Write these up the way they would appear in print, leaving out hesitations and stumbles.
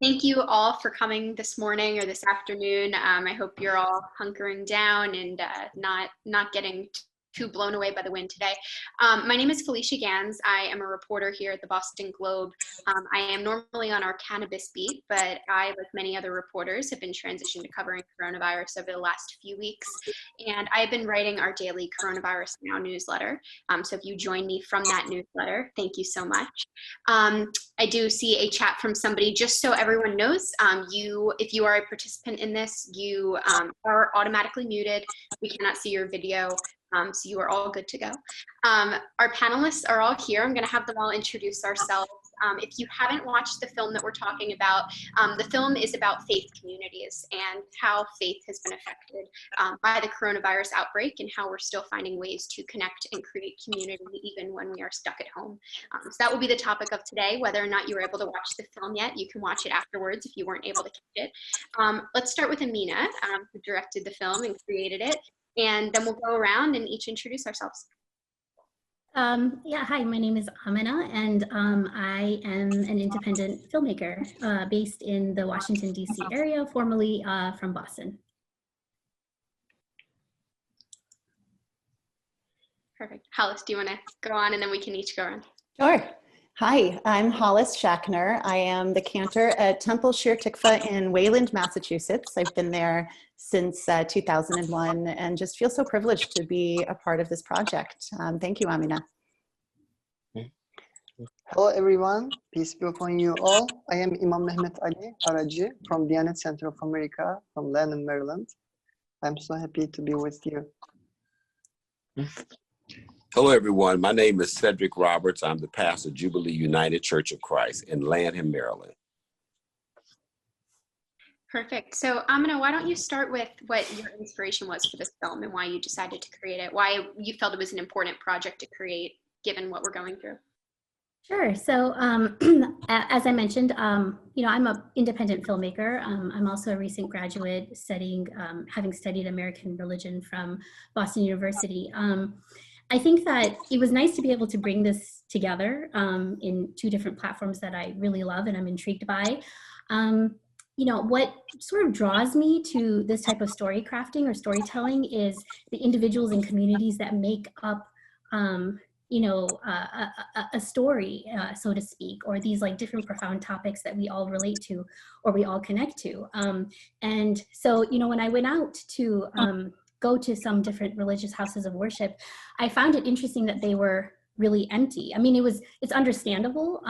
Thank you all for coming this morning or this afternoon. I hope you're all hunkering down and not getting too blown away by the wind today. My name is Felicia Gans. I am a reporter here at the Boston Globe. I am normally on our cannabis beat, but I, like many other reporters, have been transitioned to covering coronavirus over the last few weeks. And I've been writing our daily Coronavirus Now newsletter. So if you join me from that newsletter, thank you so much. I do see a chat from somebody. Just so everyone knows, if you are a participant in this, you are automatically muted. We cannot see your video. So you are all good to go. Our panelists are all here. I'm going to have them all introduce ourselves. If you haven't watched the film that we're talking about, the film is about faith communities and how faith has been affected by the coronavirus outbreak and how we're still finding ways to connect and create community even when we are stuck at home. So that will be the topic of today. Whether or not you were able to watch the film yet, you can watch it afterwards if you weren't able to catch it. Let's start with Amina, who directed the film and created it. And then we'll go around and each introduce ourselves. Yeah, hi, my name is Amina, and I am an independent filmmaker based in the Washington, D.C. area, formerly from Boston. Perfect. Hollis, do you want to go on and then we can each go around? Sure. Hi, I'm Hollis Schachner. I am the cantor at Temple Shir Tikva in Wayland, Massachusetts. I've been there since 2001 and just feel so privileged to be a part of this project. Thank you, Amina. Hello everyone, peace be upon you all. I am Imam Mehmet Ali Araji from Diyanet Center of America from Lanham, Maryland. I'm so happy to be with you. Hello, everyone. My name is Cedric Roberts. I'm the pastor of Jubilee United Church of Christ in Lanham, Maryland. Perfect. So Amina, why don't you start with what your inspiration was for this film and why you decided to create it, why you felt it was an important project to create given what we're going through? Sure. So as I mentioned, I'm an independent filmmaker. I'm also a recent graduate studying, having studied American religion from Boston University. I think that it was nice to be able to bring this together in two different platforms that I really love and I'm intrigued by. What sort of draws me to this type of story crafting or storytelling is the individuals and communities that make up, a story, so to speak, or these like different profound topics that we all relate to or we all connect to. And so, when I went out to go to some different religious houses of worship, I found it interesting that they were really empty. I mean, it's understandable.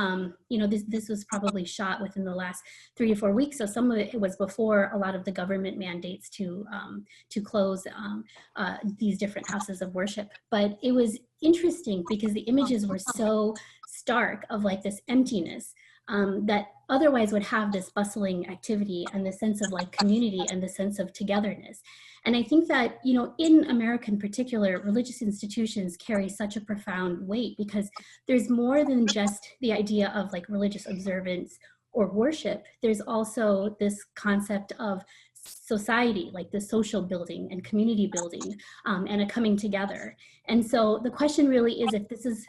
This was probably shot within the last 3 to 4 weeks. So some of it was before a lot of the government mandates to close these different houses of worship. But it was interesting because the images were so stark of like this emptiness that otherwise would have this bustling activity and the sense of like community and the sense of togetherness. And I think that, in America in particular, religious institutions carry such a profound weight because there's more than just the idea of like religious observance or worship. There's also this concept of society, like the social building and community building and a coming together. And so the question really is, if this is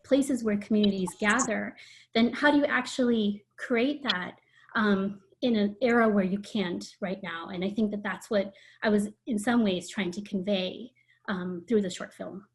places where communities gather, then how do you actually create that in an era where you can't right now? And I think that that's what I was in some ways trying to convey through the short film.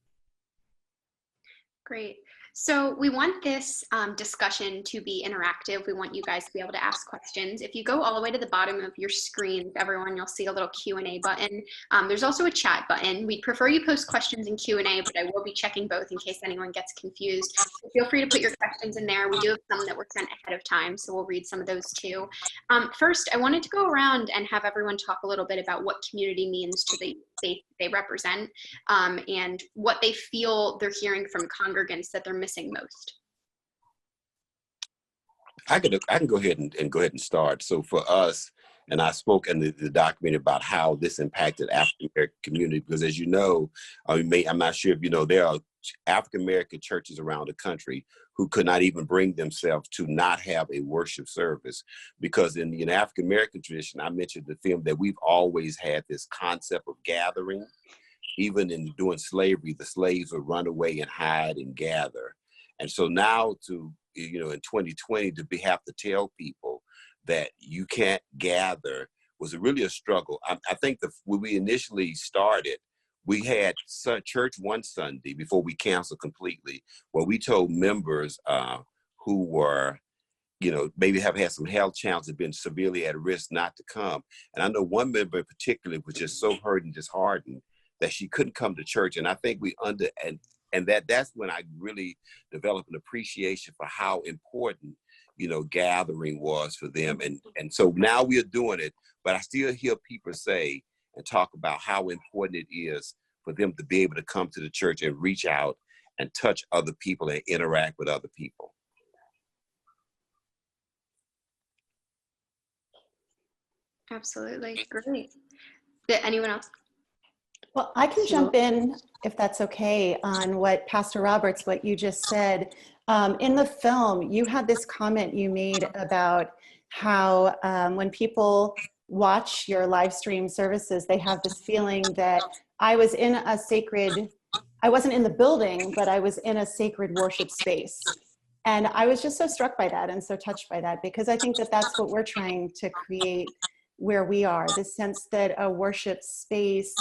Great. So we want this discussion to be interactive. We want you guys to be able to ask questions. If you go all the way to the bottom of your screen, everyone, you'll see a little Q&A button. There's also a chat button. We'd prefer you post questions in Q&A, but I will be checking both in case anyone gets confused. So feel free to put your questions in there. We do have some that were sent ahead of time, so we'll read some of those too. First, I wanted to go around and have everyone talk a little bit about what community means to the faith they represent and what they feel they're hearing from congregants that they're missing most. I can go ahead and start. So for us, and I spoke in the document about how this impacted African American community, because as you know, I'm not sure if you know, there are African American churches around the country who could not even bring themselves to not have a worship service, because in the African American tradition, I mentioned the film that we've always had this concept of gathering. Even during slavery, the slaves would run away and hide and gather. And so now in 2020, have to tell people that you can't gather was really a struggle. I think when we initially started, we had church one Sunday before we canceled completely, where we told members who were, maybe have had some health challenges, been severely at risk, not to come. And I know one member in particular was just so hurt and disheartened that she couldn't come to church. And I think that's when I really developed an appreciation for how important, gathering was for them. And so now we are doing it, but I still hear people say and talk about how important it is for them to be able to come to the church and reach out and touch other people and interact with other people. Absolutely. Great. Did anyone else? Well, I can jump in, if that's okay, on what Pastor Roberts, what you just said. In the film, you had this comment you made about how when people watch your live stream services, they have this feeling that I wasn't in the building, but I was in a sacred worship space. And I was just so struck by that and so touched by that, because I think that that's what we're trying to create where we are, the sense that a worship space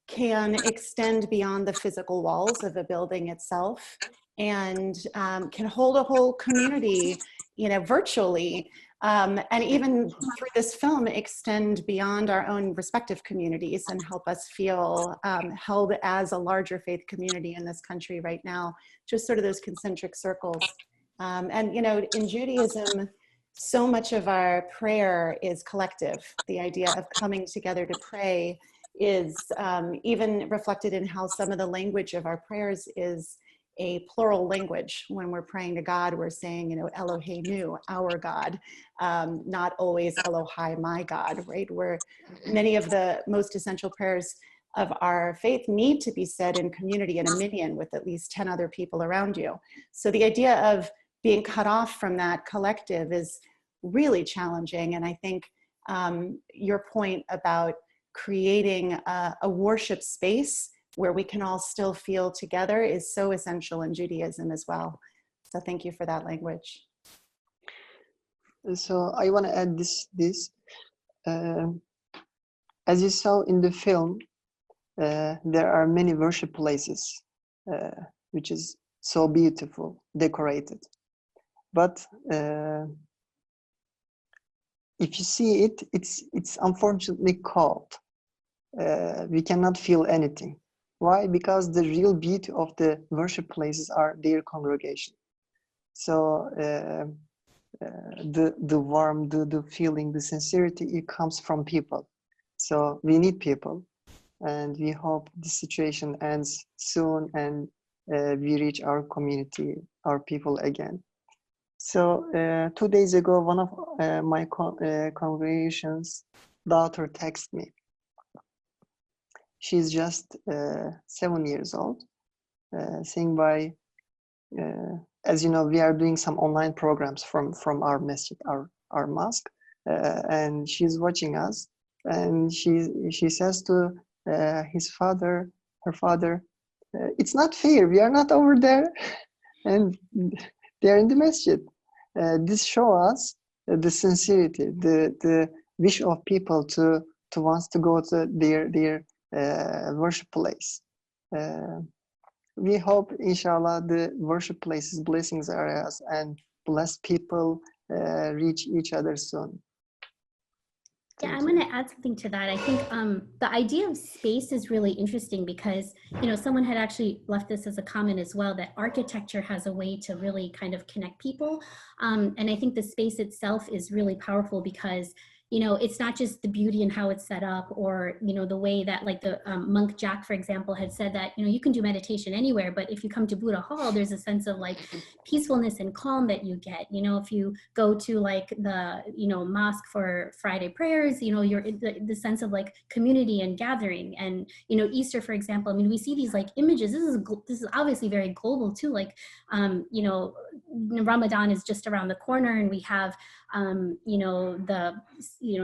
can extend beyond the physical walls of a building itself, and can hold a whole community, virtually, and even through this film extend beyond our own respective communities and help us feel held as a larger faith community in this country right now, just sort of those concentric circles. And in Judaism, so much of our prayer is collective. The idea of coming together to pray is even reflected in how some of the language of our prayers is a plural language. When we're praying to God, we're saying, Eloheinu, our God, not always Elohai, my God, right? Where many of the most essential prayers of our faith need to be said in community, in a minyan with at least 10 other people around you. So the idea of being cut off from that collective is really challenging. And I think your point about creating a worship space where we can all still feel together is so essential in Judaism as well. So thank you for that language. So I want to add this. As you saw in the film, there are many worship places, which is so beautiful, decorated. But if you see it, it's unfortunately cold. We cannot feel anything. Why? Because the real beauty of the worship places are their congregation. So the warmth, the feeling, the sincerity, it comes from people. So we need people, and we hope this situation ends soon and we reach our community, our people again. So 2 days ago, one of my congregation's daughter texted me. She's just 7 years old, saying as you know, we are doing some online programs from our masjid, our mosque, and she's watching us, and she says to her father, it's not fair, we are not over there, and they're in the masjid. This shows us the sincerity, the wish of people to want to go to their worship place. We hope, inshallah, the worship places, blessings areas, and blessed people reach each other soon. Yeah, I'm going to add something to that. I think the idea of space is really interesting because, someone had actually left this as a comment as well, that architecture has a way to really kind of connect people. And I think the space itself is really powerful because, it's not just the beauty and how it's set up, or, the way that, like the monk Jack, for example, had said that, you can do meditation anywhere, but if you come to Buddha Hall, there's a sense of like peacefulness and calm that you get. If you go to like the, mosque for Friday prayers, you're the sense of like community and gathering. And, Easter, for example, I mean, we see these like images. This is obviously very global too. Like, Ramadan is just around the corner, and we have, the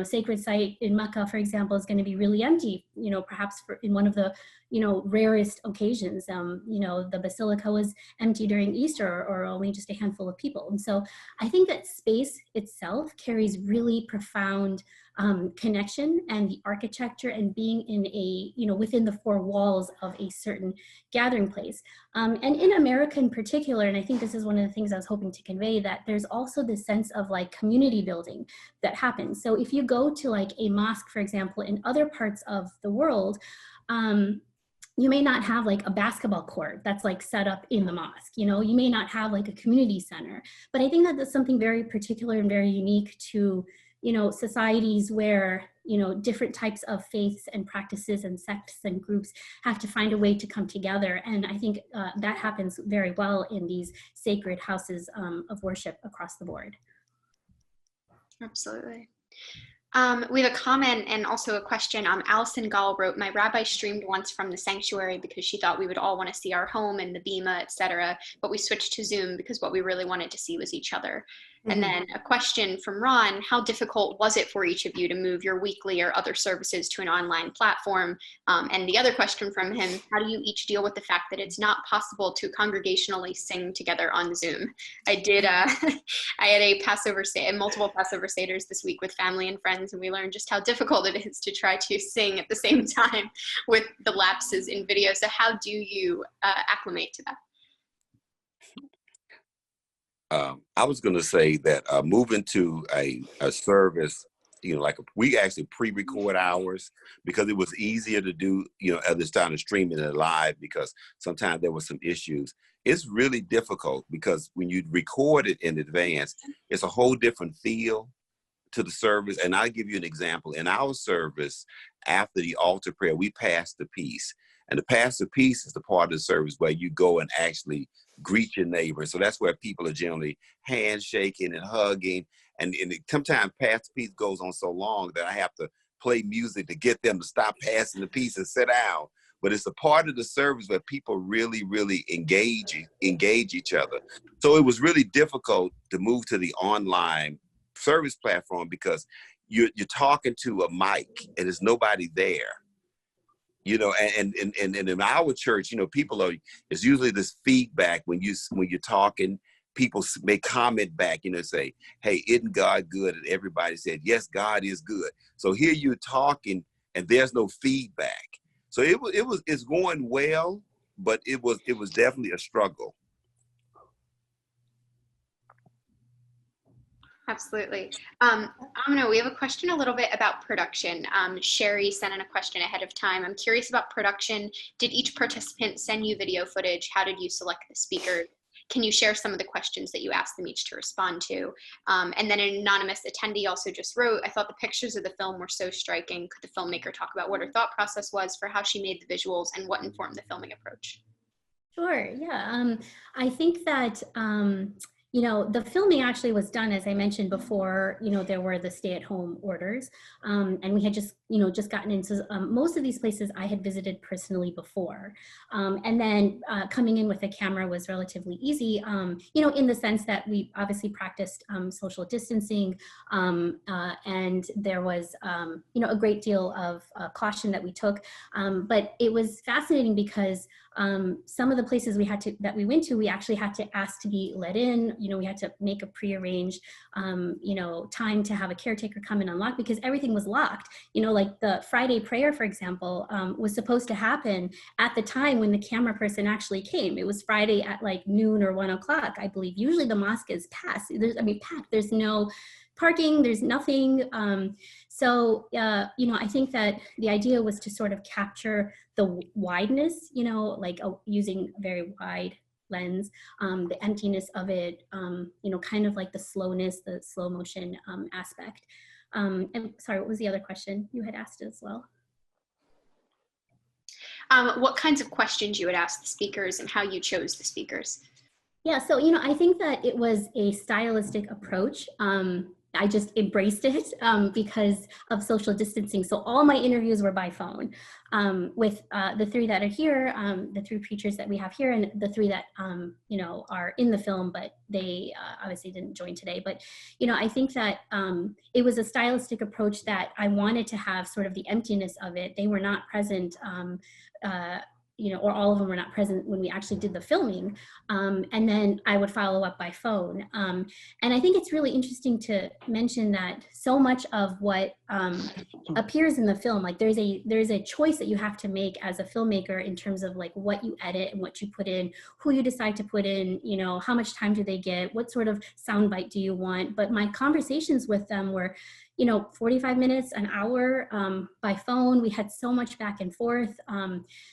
sacred site in Mecca, for example, is going to be really empty, perhaps in one of the, rarest occasions. The basilica was empty during Easter, or only just a handful of people. And so I think that space itself carries really profound connection, and the architecture and being in a, within the four walls of a certain gathering place. And in America in particular, and I think this is one of the things I was hoping to convey, that there's also this sense of like community building that happens. So if you go to like a mosque, for example, in other parts of the world, you may not have like a basketball court that's like set up in the mosque, you may not have like a community center. But I think that that's something very particular and very unique to societies where, different types of faiths and practices and sects and groups have to find a way to come together. And I think that happens very well in these sacred houses of worship across the board. Absolutely. We have a comment and also a question. Allison Gall wrote, "My rabbi streamed once from the sanctuary because she thought we would all want to see our home and the bima, etc. But we switched to Zoom because what we really wanted to see was each other." Mm-hmm. And then a question from Ron: "How difficult was it for each of you to move your weekly or other services to an online platform?" And the other question from him: "How do you each deal with the fact that it's not possible to congregationally sing together on Zoom?" I did. I had a Passover multiple Passover seders this week with family and friends, and we learned just how difficult it is to try to sing at the same time with the lapses in video. So how do you acclimate to that? I was going to say that moving to a service, we actually pre-record ours because it was easier to do, at this time of streaming it live, because sometimes there were some issues. It's really difficult because when you record it in advance, it's a whole different feel to the service. And I'll give you an example. In our service, after the altar prayer, we pass the peace. And the pass the peace is the part of the service where you go and actually greet your neighbor. So that's where people are generally handshaking and hugging. And sometimes pass the peace goes on so long that I have to play music to get them to stop passing the peace and sit down. But it's a part of the service where people really, really engage each other. So it was really difficult to move to the online service platform because you're talking to a mic and there's nobody there. And in our church, it's usually this feedback when you're talking. People may comment back, say, "Hey, isn't God good?" And everybody said, "Yes, God is good." So here you're talking and there's no feedback. So it's going well, but it was definitely a struggle. Absolutely. We have a question a little bit about production. Sherry sent in a question ahead of time. "I'm curious about production. Did each participant send you video footage? How did you select the speakers? Can you share some of the questions that you asked them each to respond to?" And then an anonymous attendee also just wrote, "I thought the pictures of the film were so striking. Could the filmmaker talk about what her thought process was for how she made the visuals and what informed the filming approach?" Sure, yeah. I think that the filming actually was done, as I mentioned before, there were the stay-at-home orders, and we had just gotten into most of these places I had visited personally before. And then coming in with a camera was relatively easy, in the sense that we obviously practiced social distancing, and there was, a great deal of caution that we took. But it was fascinating because some of the places that we went to, we actually had to ask to be let in. We had to make a prearranged, time to have a caretaker come and unlock because everything was locked. Like the Friday prayer, for example, was supposed to happen at the time when the camera person actually came. It was Friday at like noon or 1 o'clock, I believe. Usually the mosque is packed. There's no parking, there's nothing. I think that the idea was to sort of capture the wideness, using a very wide lens, the emptiness of it, kind of like the slowness, the slow motion aspect. And sorry, what was the other question you had asked as well? What kinds of questions you would ask the speakers and how you chose the speakers? Yeah, so, I think that it was a stylistic approach. I just embraced it because of social distancing. So all my interviews were by phone with the three that are here, the three preachers that we have here, and the three that, you know, are in the film, but they obviously didn't join today. But, you know, I think that it was a stylistic approach that I wanted to have sort of the emptiness of it. They were not present, you know, or all of them were not present when we actually did the filming. And then I would follow up by phone. And I think it's really interesting to mention that so much of what appears in the film, like there's a choice that you have to make as a filmmaker in terms of like what you edit and what you put in, who you decide to put in, you know, how much time do they get, what sort of soundbite do you want. But my conversations with them were, you know, 45 minutes, an hour by phone. We had so much back and forth.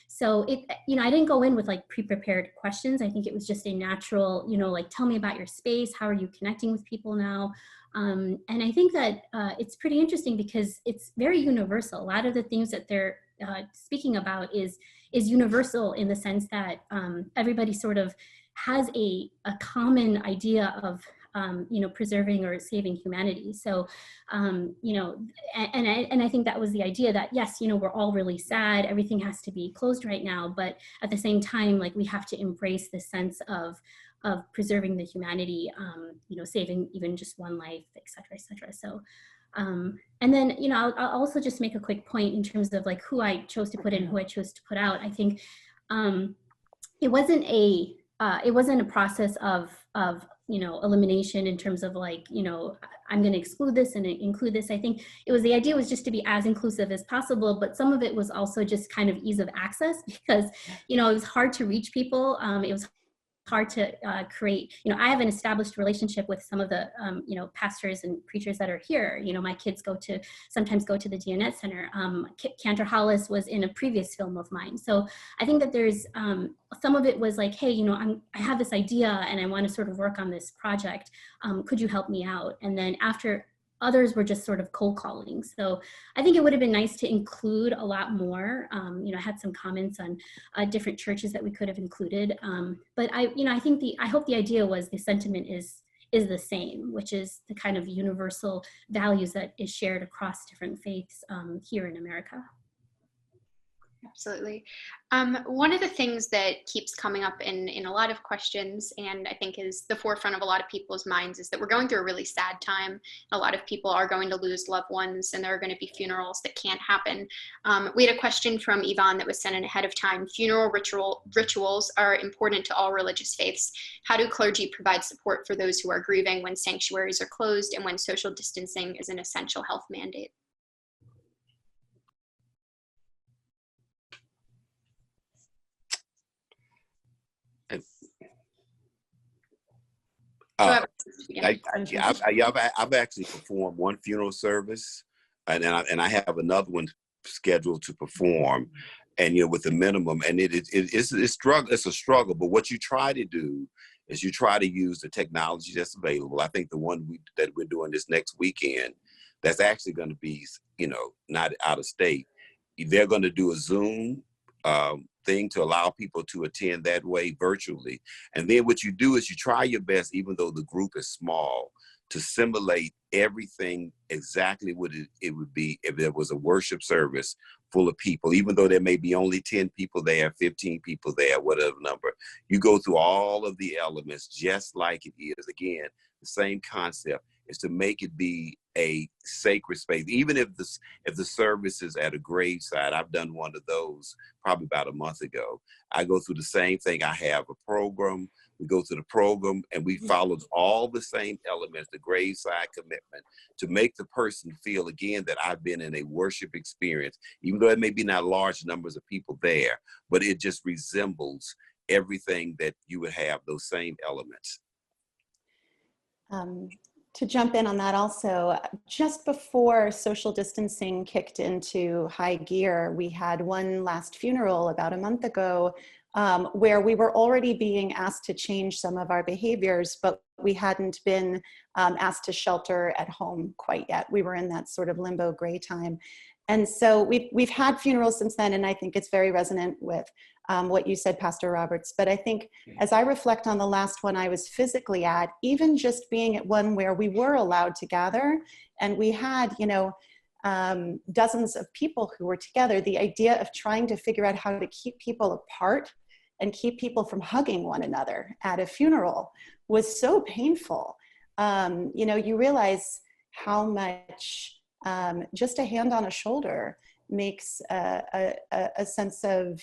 So it, you know, I didn't go in with like pre-prepared questions. I think it was just a natural, you know, like, tell me about your space. How are you connecting with people now? And I think that it's pretty interesting because it's very universal. A lot of the things that they're speaking about is universal in the sense that everybody sort of has a common idea of you know, preserving or saving humanity. So, you know, and I think that was the idea that, yes, you know, we're all really sad. Everything has to be closed right now. But at the same time, like, we have to embrace the sense of preserving the humanity, you know, saving even just one life, et cetera, et cetera. So, and then, you know, I'll also just make a quick point in terms of like who I chose to put in, who I chose to put out. I think it wasn't a process of you know, elimination in terms of like, you know, I'm going to exclude this and include this. I think it was, the idea was just to be as inclusive as possible, but some of it was also just kind of ease of access because, you know, it was hard to reach people. It was hard to create, you know, I have an established relationship with some of the, you know, pastors and preachers that are here. You know, my kids sometimes go to the DNet Center. Cantor Hollis was in a previous film of mine. So I think that there's, some of it was like, hey, you know, I have this idea and I want to sort of work on this project. Could you help me out? And then after, others were just sort of cold calling. So I think it would have been nice to include a lot more. You know, I had some comments on different churches that we could have included. But you know, I hope the idea was the sentiment is the same, which is the kind of universal values that is shared across different faiths here in America. Absolutely. One of the things that keeps coming up in a lot of questions, and I think is the forefront of a lot of people's minds, is that we're going through a really sad time. A lot of people are going to lose loved ones, and there are going to be funerals that can't happen. We had a question from Yvonne that was sent in ahead of time. Funeral rituals are important to all religious faiths. How do clergy provide support for those who are grieving when sanctuaries are closed and when social distancing is an essential health mandate? I've actually performed one funeral service, and I have another one scheduled to perform, and you know, with the minimum, and it's a struggle. But what you try to do is you try to use the technology that's available. I think the one that we're doing this next weekend, that's actually going to be, you know, not out of state. They're going to do a Zoom thing to allow people to attend that way virtually. And then what you do is you try your best, even though the group is small, to simulate everything exactly what it would be if there was a worship service full of people, even though there may be only 10 people there, 15 people there, whatever number. You go through all of the elements just like it is. Again, the same concept is to make it be a sacred space. Even if the service is at a graveside, I've done one of those probably about a month ago. I go through the same thing. I have a program. We go through the program and we followed all the same elements, the graveside commitment, to make the person feel again that I've been in a worship experience, even though it may be not large numbers of people there, but it just resembles everything that you would have, those same elements. To jump in on that also, just before social distancing kicked into high gear, we had one last funeral about a month ago where we were already being asked to change some of our behaviors, but we hadn't been asked to shelter at home quite yet. We were in that sort of limbo gray time. And so we've had funerals since then, and I think it's very resonant with what you said, Pastor Roberts. But I think as I reflect on the last one I was physically at, even just being at one where we were allowed to gather, and we had, you know, dozens of people who were together, the idea of trying to figure out how to keep people apart and keep people from hugging one another at a funeral was so painful. You know, you realize how much just a hand on a shoulder makes a sense of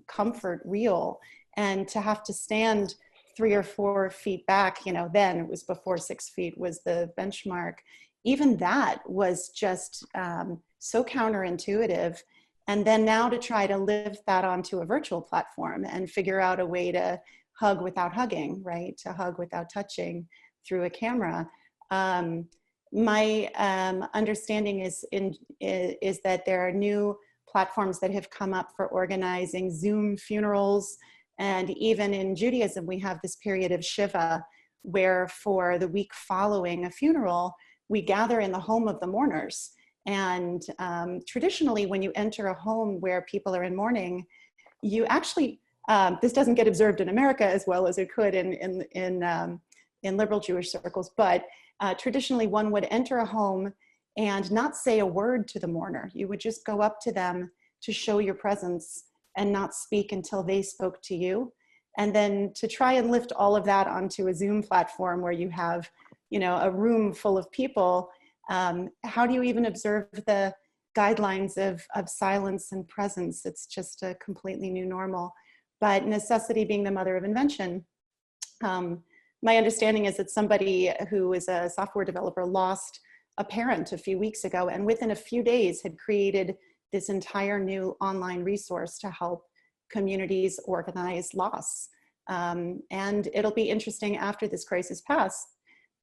comfort real. And to have to stand 3 or 4 feet back, you know, then it was before 6 feet was the benchmark. Even that was just so counterintuitive. And then now to try to live that onto a virtual platform and figure out a way to hug without hugging, right? To hug without touching through a camera. My understanding is that there are new platforms that have come up for organizing Zoom funerals. And even in Judaism, we have this period of Shiva, where for the week following a funeral, we gather in the home of the mourners. And traditionally, when you enter a home where people are in mourning, you actually, this doesn't get observed in America as well as it could in liberal Jewish circles, but traditionally one would enter a home and not say a word to the mourner. You would just go up to them to show your presence and not speak until they spoke to you. And then to try and lift all of that onto a Zoom platform where you have, you know, a room full of people, how do you even observe the guidelines of silence and presence? It's just a completely new normal. But necessity being the mother of invention, my understanding is that somebody who is a software developer lost a parent a few weeks ago, and within a few days had created this entire new online resource to help communities organize loss. And it'll be interesting after this crisis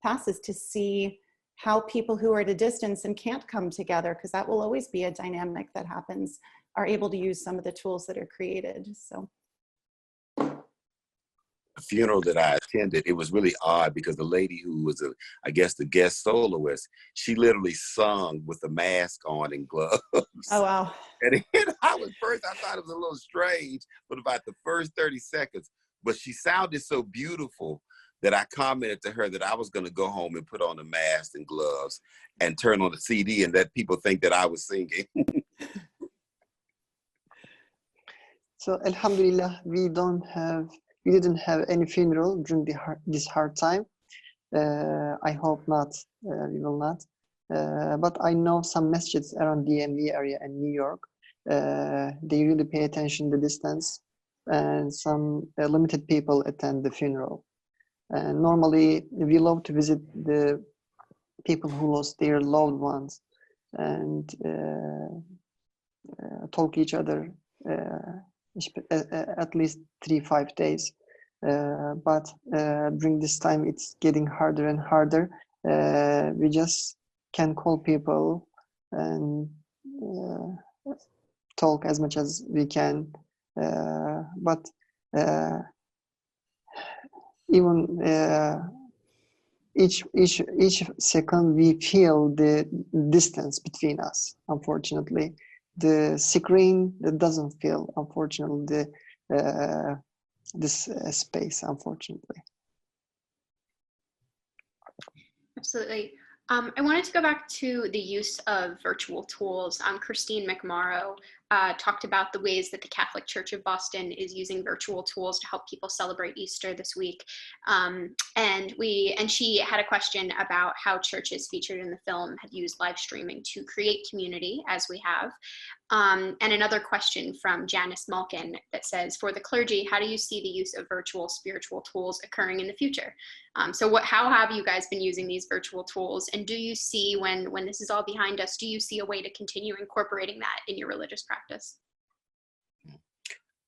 passes to see how people who are at a distance and can't come together, because that will always be a dynamic that happens, are able to use some of the tools that are created. So. The funeral that I attended, it was really odd because the lady who was, I guess, the guest soloist, she literally sung with a mask on and gloves. Oh, wow. And I thought it was a little strange, but about the first 30 seconds, but she sounded so beautiful that I commented to her that I was going to go home and put on a mask and gloves and turn on the CD and let people think that I was singing. So Alhamdulillah, we didn't have any funeral during this hard time. I hope not, we will not. But I know some masjids around DMV area in New York. They really pay attention to the distance, and some limited people attend the funeral. And normally, we love to visit the people who lost their loved ones and talk each other at least 3-5 days. But during this time, it's getting harder and harder. We just can call people and talk as much as we can. But even each second, we feel the distance between us. Unfortunately, the screen that doesn't feel, unfortunately, this space, unfortunately. Absolutely. I wanted to go back to the use of virtual tools. Christine McMorrow talked about the ways that the Catholic Church of Boston is using virtual tools to help people celebrate Easter this week. And she had a question about how churches featured in the film had used live streaming to create community, as we have. And another question from Janice Malkin that says, for the clergy, how do you see the use of virtual spiritual tools occurring in the future? How have you guys been using these virtual tools? And do you see, when this is all behind us, do you see a way to continue incorporating that in your religious practice?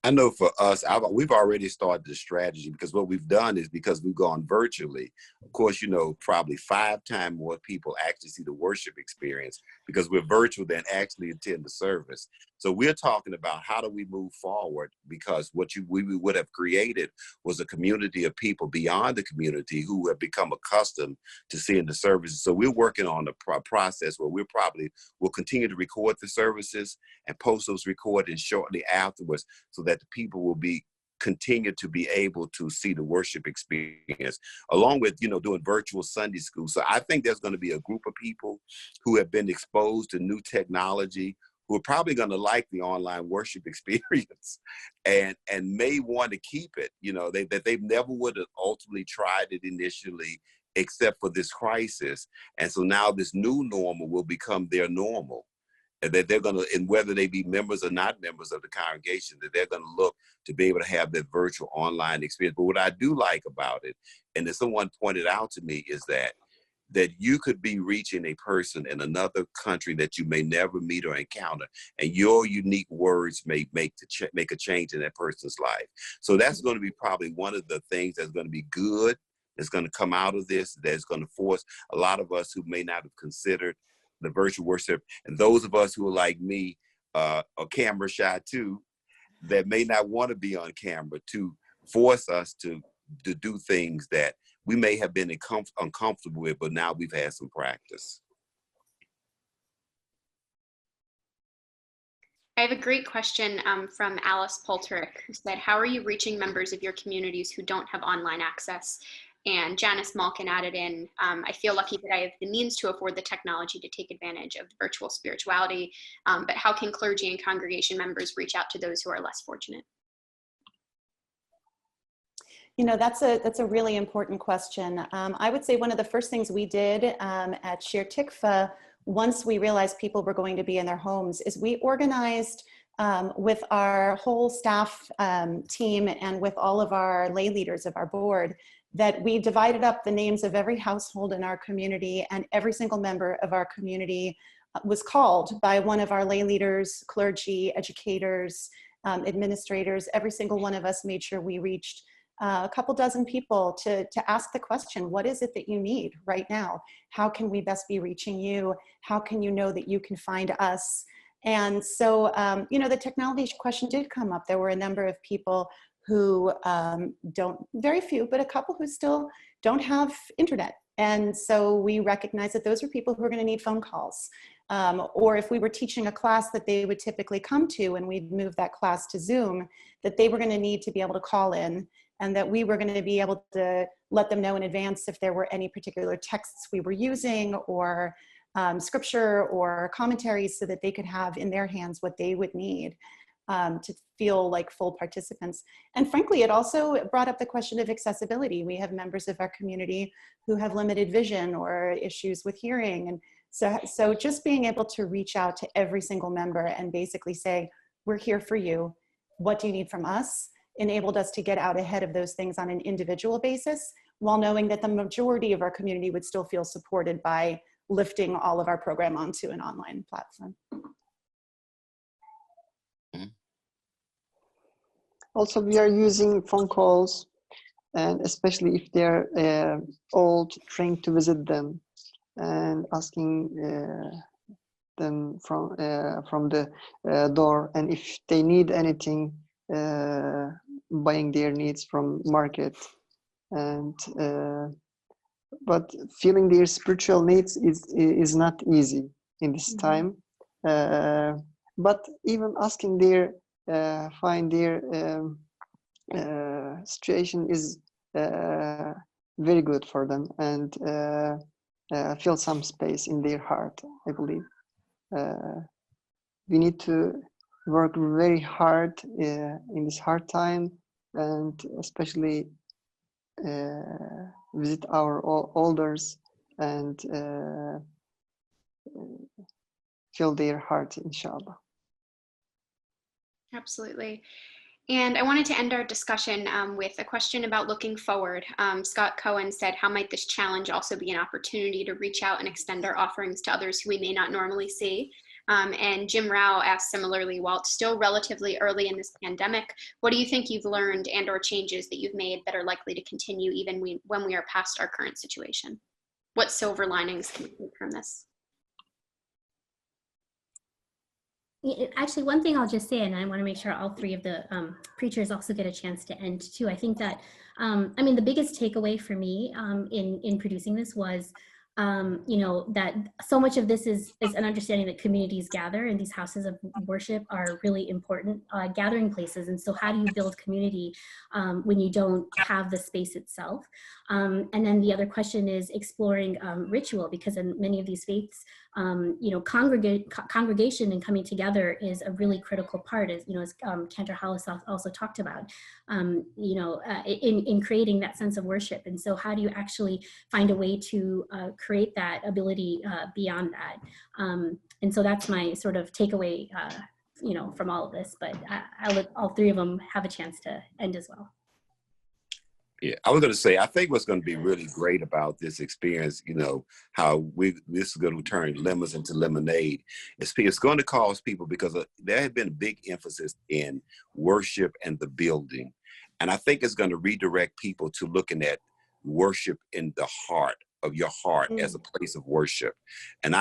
I know for us, we've already started the strategy, because what we've done is, because we've gone virtually, of course, you know, probably 5 times more people actually see the worship experience because we're virtual than actually attend the service. So we're talking about how do we move forward, because we would have created was a community of people beyond the community who have become accustomed to seeing the services. So we're working on a process where we'll continue to record the services and post those recordings shortly afterwards, so that the people will continue to be able to see the worship experience, along with, doing virtual Sunday school. So I think there's going to be a group of people who have been exposed to new technology, who are probably going to like the online worship experience and may want to keep it, that they never would have ultimately tried it initially, except for this crisis. And so now this new normal will become their normal. And that they're going to, and whether they be members or not members of the congregation, that they're going to look to be able to have that virtual online experience. But what I do like about it, and as someone pointed out to me, is that you could be reaching a person in another country that you may never meet or encounter, and your unique words may make a change in that person's life. So that's going to be probably one of the things that's going to be good, that's going to come out of this, that's going to force a lot of us who may not have considered the virtual worship, and those of us who are like me, are camera shy too, that may not want to be on camera, to force us to do things that we may have been uncomfortable with, but now we've had some practice. I have a great question from Alice Polterick, who said, how are you reaching members of your communities who don't have online access? And Janice Malkin added in, I feel lucky that I have the means to afford the technology to take advantage of virtual spirituality, but how can clergy and congregation members reach out to those who are less fortunate? That's a really important question. I would say one of the first things we did at Shir Tikva, once we realized people were going to be in their homes, is we organized with our whole staff team and with all of our lay leaders of our board, that we divided up the names of every household in our community, and every single member of our community was called by one of our lay leaders, clergy, educators, administrators. Every single one of us made sure we reached a couple dozen people to ask the question, what is it that you need right now? How can we best be reaching you? How can you know that you can find us? And so, the technology question did come up. There were a number of people who very few, but a couple who still don't have internet. And so we recognize that those are people who are going to need phone calls. Or if we were teaching a class that they would typically come to and we'd move that class to Zoom, that they were going to need to be able to call in, and that we were going to be able to let them know in advance if there were any particular texts we were using, or scripture or commentaries, so that they could have in their hands what they would need to feel like full participants. And frankly, it also brought up the question of accessibility. We have members of our community who have limited vision or issues with hearing. And so just being able to reach out to every single member and basically say, we're here for you. What do you need from us? Enabled us to get out ahead of those things on an individual basis, while knowing that the majority of our community would still feel supported by lifting all of our program onto an online platform. Also, we are using phone calls, and especially if they're old, trying to visit them and asking them from the door, and if they need anything, buying their needs from market. And but feeling their spiritual needs is not easy in this time. But even asking their find their situation is very good for them, and fill some space in their heart, I believe. We need to work very hard in this hard time, and especially visit our elders and fill their heart, inshallah. Absolutely. And I wanted to end our discussion with a question about looking forward. Scott Cohen said, how might this challenge also be an opportunity to reach out and extend our offerings to others who we may not normally see? And Jim Rao asked similarly, while it's still relatively early in this pandemic, what do you think you've learned and or changes that you've made that are likely to continue even when we are past our current situation? What silver linings can we take from this? Actually, one thing I'll just say, and I want to make sure all three of the preachers also get a chance to end too. I think that, I mean, the biggest takeaway for me in producing this was, you know, that so much of this is an understanding that communities gather, and these houses of worship are really important gathering places. And so how do you build community when you don't have the space itself? And then the other question is exploring ritual, because in many of these faiths, you know, congregation and coming together is a really critical part, as you know, as Cantor Hollis also talked about, you know, in creating that sense of worship. And so how do you actually find a way to create that ability beyond that? And so that's my sort of takeaway, you know, from all of this, but I'll let all three of them have a chance to end as well. Yeah, I was going to say, I think what's going to be really great about this experience, you know, how this is going to turn lemons into lemonade. It's going to cause people, because there had been a big emphasis in worship and the building. And I think it's going to redirect people to looking at worship in the heart of your heart as a place of worship, and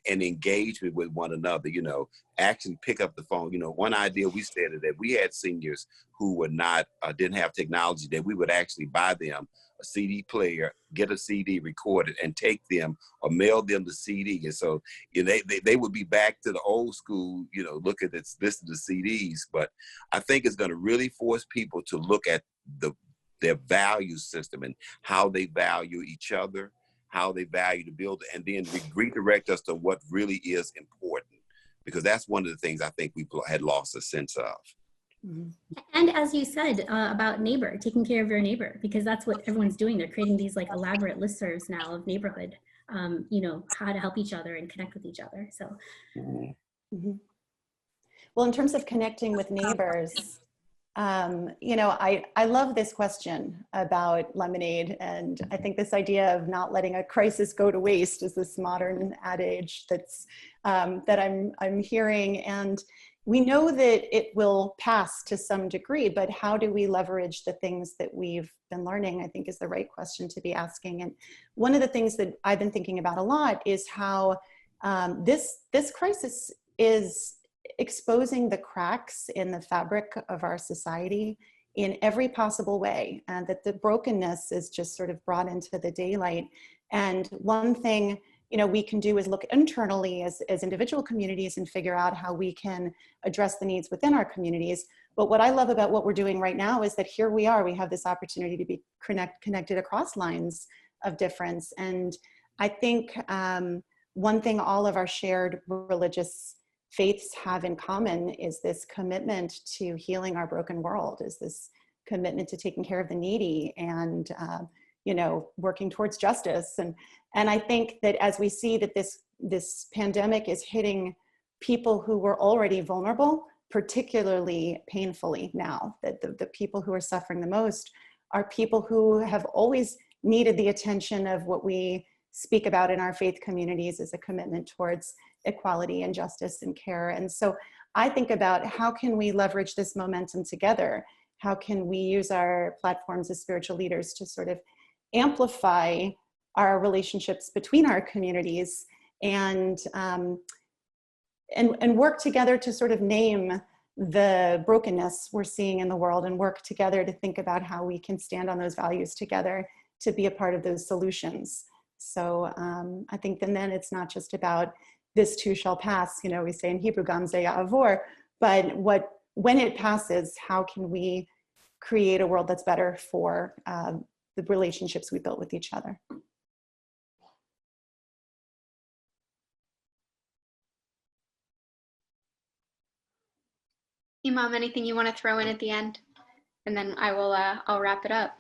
engagement with one another. You know, actually pick up the phone. You know, one idea we said is that we had seniors who were not didn't have technology, that we would actually buy them a CD player, get a CD recorded, and take them or mail them the CD. And so, you know, they would be back to the old school. You know, look at this, listen to CDs. But I think it's going to really force people to look at their value system and how they value each other, how they value the building, and then redirect us to what really is important, because that's one of the things I think we had lost a sense of. And as you said about neighbor, taking care of your neighbor, because that's what everyone's doing. They're creating these like elaborate listservs now of neighborhood, you know, how to help each other and connect with each other. So, well, in terms of connecting with neighbors, you know, I love this question about lemonade, and I think this idea of not letting a crisis go to waste is this modern adage that's that I'm hearing, and we know that it will pass to some degree, but how do we leverage the things that we've been learning, I think, is the right question to be asking. And one of the things that I've been thinking about a lot is how this crisis is exposing the cracks in the fabric of our society in every possible way, and that the brokenness is just sort of brought into the daylight. And one thing, you know, we can do is look internally as individual communities and figure out how we can address the needs within our communities. But what I love about what we're doing right now is that here we are, we have this opportunity to be connected across lines of difference. And I think one thing all of our shared religious faiths have in common is this commitment to healing our broken world, is this commitment to taking care of the needy and, you know, working towards justice. And I think that as we see that this pandemic is hitting people who were already vulnerable, particularly painfully now, that the people who are suffering the most are people who have always needed the attention of what we speak about in our faith communities as a commitment towards equality and justice and care. And so I think about how can we leverage this momentum together? How can we use our platforms as spiritual leaders to sort of amplify our relationships between our communities and work together to sort of name the brokenness we're seeing in the world, and work together to think about how we can stand on those values together to be a part of those solutions. So I think then it's not just about this too shall pass, you know, we say in Hebrew, Gam ze ya'avor, but when it passes, how can we create a world that's better for the relationships we built with each other? Imam, anything you want to throw in at the end? And then I'll wrap it up.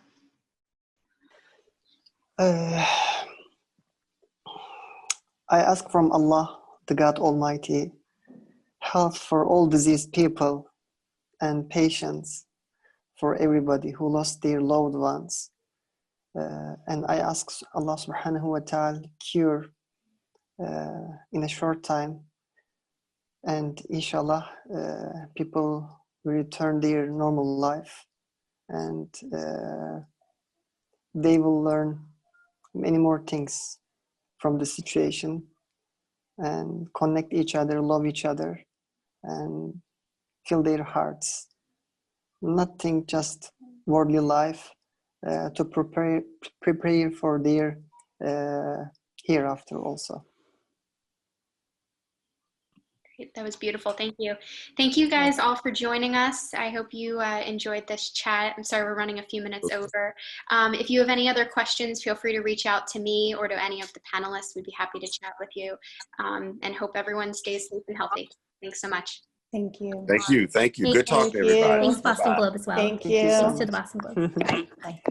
I ask from Allah, the God Almighty, health for all diseased people and patience for everybody who lost their loved ones. And I ask Allah subhanahu wa ta'ala cure in a short time. And inshallah, people will return their normal life, and they will learn many more things from the situation and connect each other, love each other, and fill their hearts. Not think just worldly life, to prepare for their hereafter also. Great. That was beautiful. Thank you. Thank you guys all for joining us. I hope you enjoyed this chat. I'm sorry we're running a few minutes over. If you have any other questions, feel free to reach out to me or to any of the panelists. We'd be happy to chat with you, and hope everyone stays safe and healthy. Thanks so much. Thank you. Thank you. Thank you. Good talk Thank to everybody. you. Thanks, Boston Bye-bye. Globe as well. Thank you. so Thanks to the much. Boston Globe. Bye. Bye.